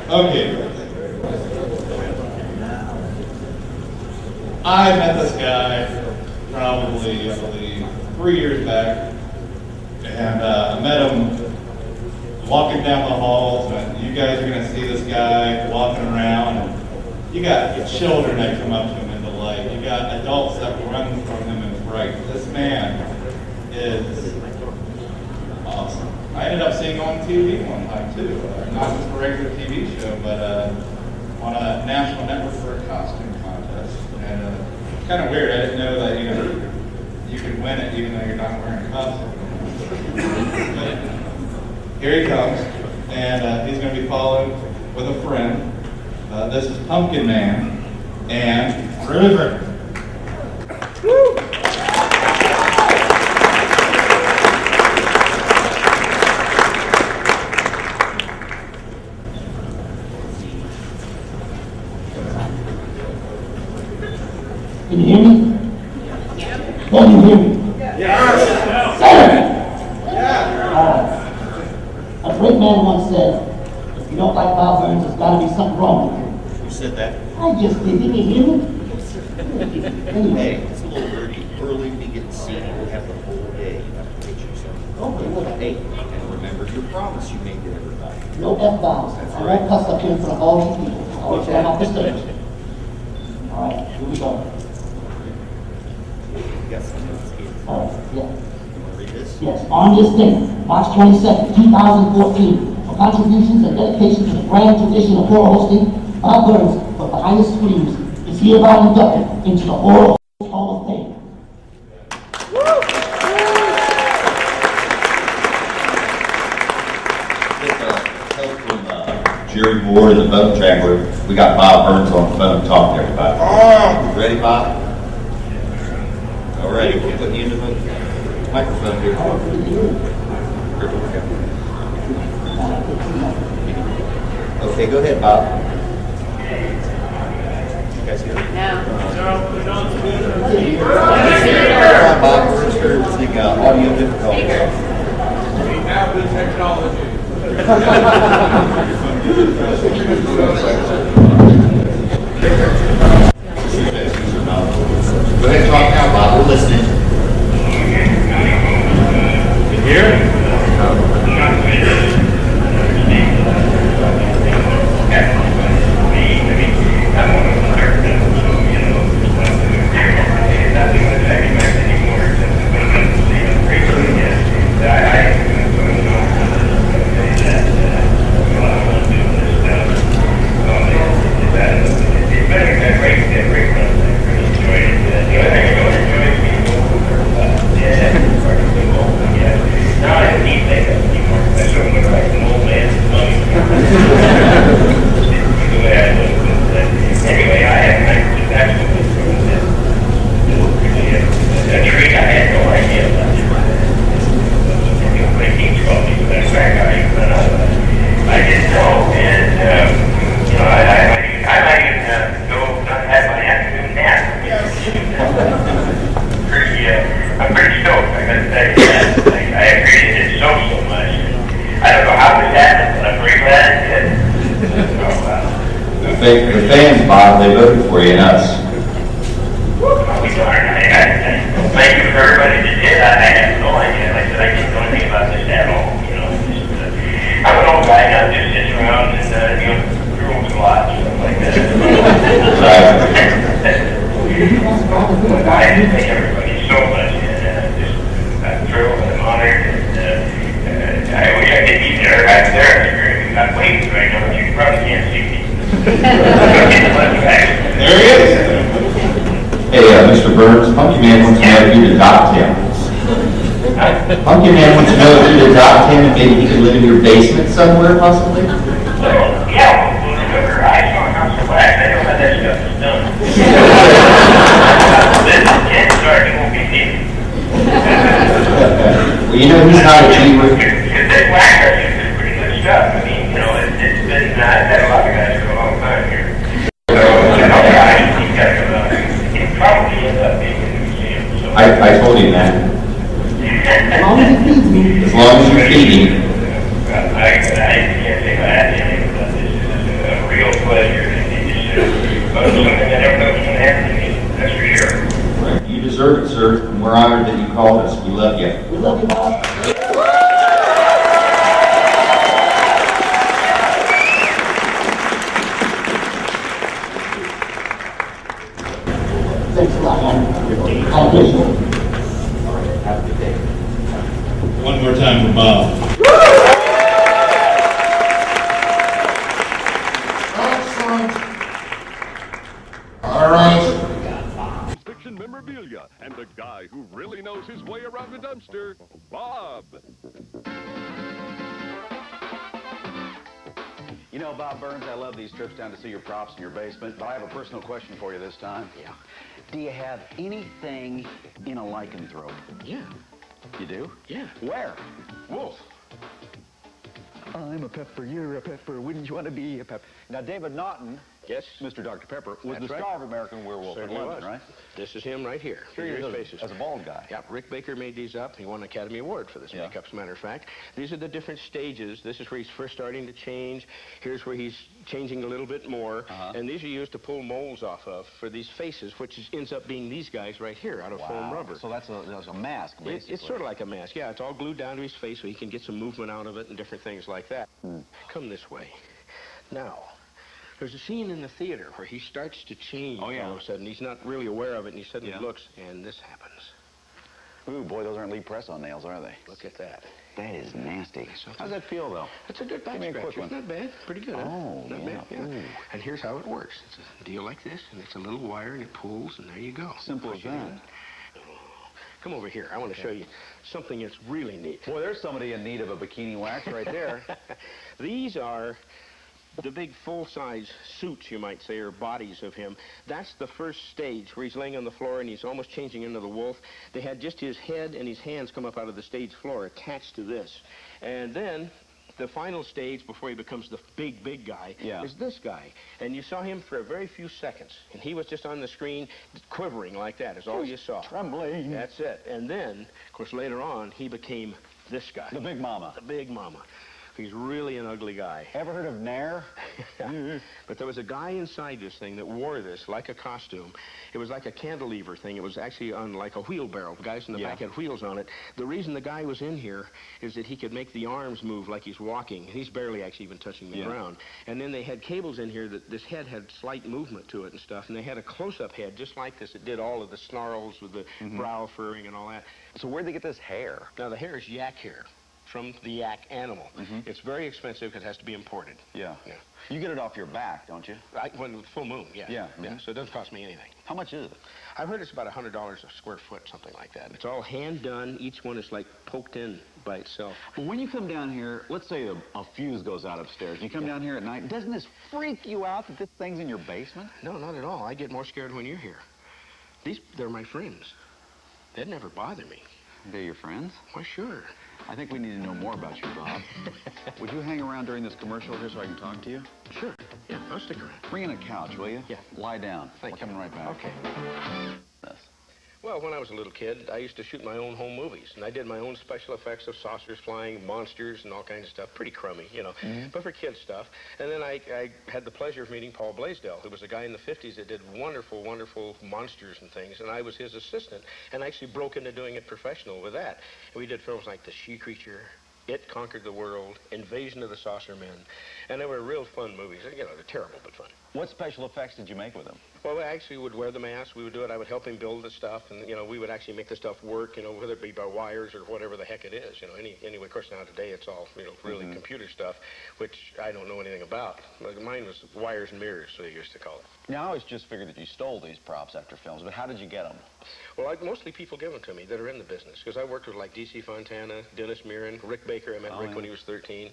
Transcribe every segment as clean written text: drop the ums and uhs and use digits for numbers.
Okay. I met this guy probably, I believe, 3 years back, and I met him walking down the halls, and you guys are going to see this guy walking around, and you got children that come up to him in delight. You got adults that run from him in fright. This man is awesome. I ended up seeing him on TV one time too, not just a regular TV show, but on a national network for a costume contest. And it's kind of weird. I didn't know that you could win it even though you're not wearing a costume. But here he comes, and he's going to be followed with a friend. This is Pumpkin Man and River. Woo! Can you hear me? Can you hear me? Yes. A great man once said, if you don't like Bob Burns, there's got to be something wrong with you. Who said that? I just did. You can hear me? Anyway. Hey, it's a little early to get seated. We'll have the whole day. You have to put yourself. Okay, well, Hey, and remember your promise you made to everybody. no F-bombs. I won't cuss up here in front of all these people. I'll let you off the stage. All right, here we go. You got something else here. All right, yeah. You want to read this? Yes, on this day, March 22nd, 2014, for contributions and dedication to the grand tradition of horror hosting, Bob Burns, for Behind the Screams, is hereby inducted into the Horror Host Hall of Fame. With help from Jerry Moore and the boat tracker, we got Bob Burns on the phone. Talk to everybody. You ready, Bob? All right, we'll put you in the microphone here. Here we go. Okay, go ahead, Bob. You guys hear me? Bob, we're experiencing audio difficulties. We have the technology. Go ahead and talk now, Bob. We're listening. Here? I'm pretty stoked. I gotta tell you that. I appreciate it so much. I don't know how this happened, but I'm very glad it did. The fans, Bob, they voted for you and us. We darn. Thank you for everybody that did. I have no idea. Like I said, I didn't know anything about this at all. You know, I'm an old guy now, just sits around and drools a lot, stuff like that. I thank everybody so much, and I'm thrilled and honored, and I wish I could be there. I'm there. I'm waiting right now, but you probably can't see me. There he is. Hey, Mr. Burns, Punky Man wants to know if you'd adopt him. Punky Man wants to know if you'd adopt him and maybe he could live in your basement somewhere, possibly? Yeah, remember, I saw a house of wax. I know how that stuff is done. Well, you know, he's not a cheaper. This wax is pretty good stuff. I mean, you know, it's been, I've had a lot of guys for a long time here. So, you know, I think that it probably ends up being in the museum. So. I told him that. As long as it feeds me. As long as you're feeding. I can't say I had anything about this. Love you, Bob. Thanks a lot, man. I appreciate it. Have a good day. One more time for Bob. All right. Fiction memorabilia and the guy who really knows his way around the dumpster, Bob. You know, Bob Burns, I love these trips down to see your props in your basement, but I have a personal question for you this time. Yeah. Do you have anything in a lycanthrope? Yeah. You do? Yeah. Where? Wolf. I'm a pepper, you're a pepper, wouldn't you want to be a pepper? Now, David Naughton, yes, Mr. Dr. Pepper, was the star of American Werewolf in London, right? This is him right here. Here he is, as a bald guy. Yeah, Rick Baker made these up. He won an Academy Award for this makeup, as a matter of fact. These are the different stages. This is where he's first starting to change. Here's where he's changing a little bit more. And these are used to pull molds off of for these faces, which ends up being these guys right here out of foam rubber. So that's a mask, basically. It's sort of like a mask. Yeah, it's all glued down to his face so he can get some movement out of it and different things like that. Come this way. Now, there's a scene in the theater where he starts to change all of a sudden. He's not really aware of it, and he suddenly looks, and this happens. Ooh, boy, those aren't Lee press-on nails, are they? Look at that. That is nasty. How's that feel, though? That's a good back Give me a quick scratcher. one. Not bad. Pretty good, huh? Oh, Not yeah. bad, yeah. Ooh. And here's how it works. It's a deal like this, and it's a little wire, and it pulls, and there you go. Simple as that. Come over here. I want to show you something that's really neat. Boy, there's somebody in need of a bikini wax right there. These are the big full-size suits, you might say, or bodies of him. That's the first stage where he's laying on the floor and he's almost changing into the wolf. They had just his head and his hands come up out of the stage floor attached to this. And then the final stage before he becomes the big guy is this guy. And you saw him for a very few seconds. And he was just on the screen quivering like that is all you saw. Trembling. That's it. And then, of course, later on, he became this guy. The Big Mama. The Big Mama. He's really an ugly guy. Ever heard of Nair? But there was a guy inside this thing that wore this like a costume. It was like a cantilever thing. It was actually on like a wheelbarrow. The guys in the back had wheels on it. The reason the guy was in here is that he could make the arms move like he's walking. He's barely actually even touching the ground. And then they had cables in here that this head had slight movement to it and stuff. And they had a close-up head just like this. It did all of the snarls with the brow furring and all that. So where'd they get this hair? Now, the hair is yak hair from the yak animal. It's very expensive because it has to be imported. Yeah. You get it off your back, don't you? When full moon, yeah. So it doesn't cost me anything. How much is it? I've heard it's about $100 a square foot, something like that. It's all hand done. Each one is like poked in by itself. Well, when you come down here, let's say a fuse goes out upstairs. You come down here at night. Doesn't this freak you out that this thing's in your basement? No, not at all. I get more scared when you're here. They're my friends. They'd never bother me. They're your friends? Why, sure. I think we need to know more about you, Bob. Would you hang around during this commercial here so I can talk to you? Sure. Yeah, I'll stick around. Bring in a couch, will you? Yeah. Lie down. Thank We're you. coming right back. Okay. Well, when I was a little kid, I used to shoot my own home movies, and I did my own special effects of saucers flying, monsters, and all kinds of stuff. Pretty crummy, you know, but for kids stuff. And then I had the pleasure of meeting Paul Blaisdell, who was a guy in the 50s that did wonderful, wonderful monsters and things, and I was his assistant, and I actually broke into doing it professional with that. And we did films like The She Creature, It Conquered the World, Invasion of the Saucer Men, and they were real fun movies. You know, they're terrible, but fun. What special effects did you make with them? Well, we actually would wear the mask. We would do it. I would help him build the stuff, and, you know, we would actually make the stuff work, you know, whether it be by wires or whatever the heck it is, you know. Anyway, of course, now today it's all, you know, really computer stuff, which I don't know anything about. Mine was wires and mirrors, so they used to call it. Now, I always just figured that you stole these props after films, but how did you get them? Well, mostly people give them to me that are in the business, because I worked with, like, D.C. Fontana, Dennis Mirren, Rick Baker. I met Rick when he was 13.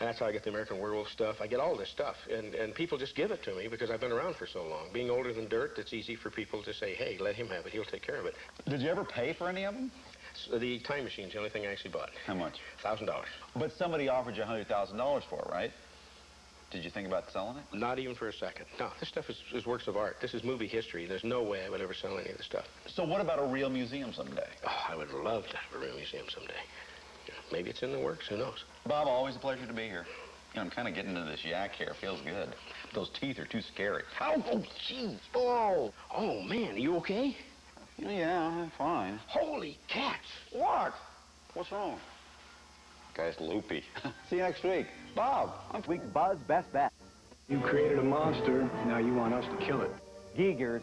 And that's how I get the American Werewolf stuff. I get all this stuff, and people just give it to me because I've been around for so long. Being older than dirt, it's easy for people to say, hey, let him have it. He'll take care of it. Did you ever pay for any of them? So the time machine's the only thing I actually bought. How much? $1,000. But somebody offered you $100,000 for it, right? Did you think about selling it? Not even for a second. No, this stuff is works of art. This is movie history. There's no way I would ever sell any of this stuff. So what about a real museum someday? Oh, I would love to have a real museum someday. Yeah, maybe it's in the works. Who knows? Bob, always a pleasure to be here. You know, I'm kind of getting into this yak hair. Feels good. Those teeth are too scary. Oh, jeez. Oh, man, are you okay? Yeah, I'm fine. Holy cats. What? What's wrong? Guy's loopy. See you next week. Bob, I'm week Buzz Best Bet. You created a monster, now you want us to kill it. Giger's